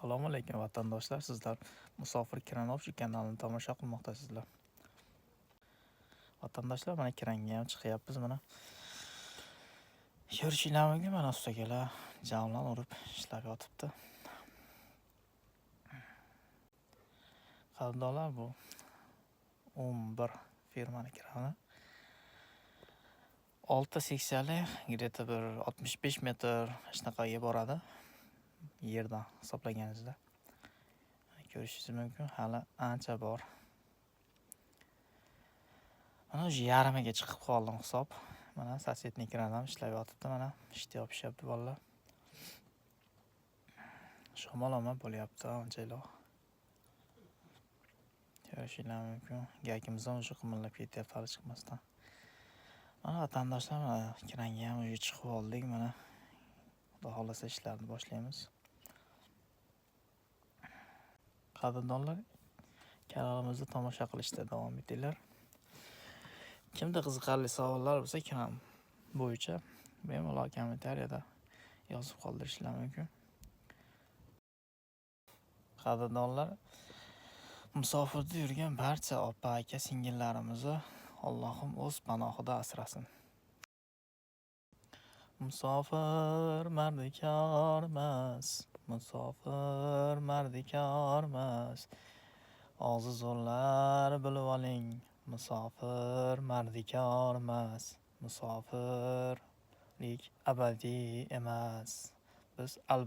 Assalomu alaykum vatandoshlar. Sizlar Musofir Kiranovchi kanalini tomosha qilmoqdasizlar. Vatandoshlar, mana kiranga ham chiqyapmiz. Mana ko'rishinglar mumkin, mana ustakalar javlan urib ishlab yotibdi. Qadrdonlar, bu 11 firmani kirani 6 seksiyali, где-то bir 65 metr shnaqaga boradi. Yerdan hisoblaganingizda ko'rishingiz mumkin, hali ancha bor. Mana o'sha yarimiga chiqib qoldim hisob. Mana sosetnik kranam ishlab yotibdi, mana ishni yopishyapti bolalar. Shamoloma bo'lyapti anchaylar. Ko'rishinglar mumkin, gakimizdan o'sha qimillab ketyapti hali chiqmasdan. Mana vatandoshlar, mana kiranga ham o'sha chiqib oldik. Mana xudo xolasa ishlarni boshlaymiz. Qadrdonlar, kanalimizni tomosha qilishda davom etinglar. Kimda qiziqarli savollar bo'lsa, kanal bo'yicha bemalol kommentariyada yozib qoldirishlar mumkin. Qadrdonlar, musofirda yurgan barcha opa, aka, singillarimizni Allohim o'z panohida asrasin. Musofir mardikormas, musofir mardikormas. Og'zi zo'rlar bilib oling, musofir mardikormas. Musofirlik abadiy emas. Biz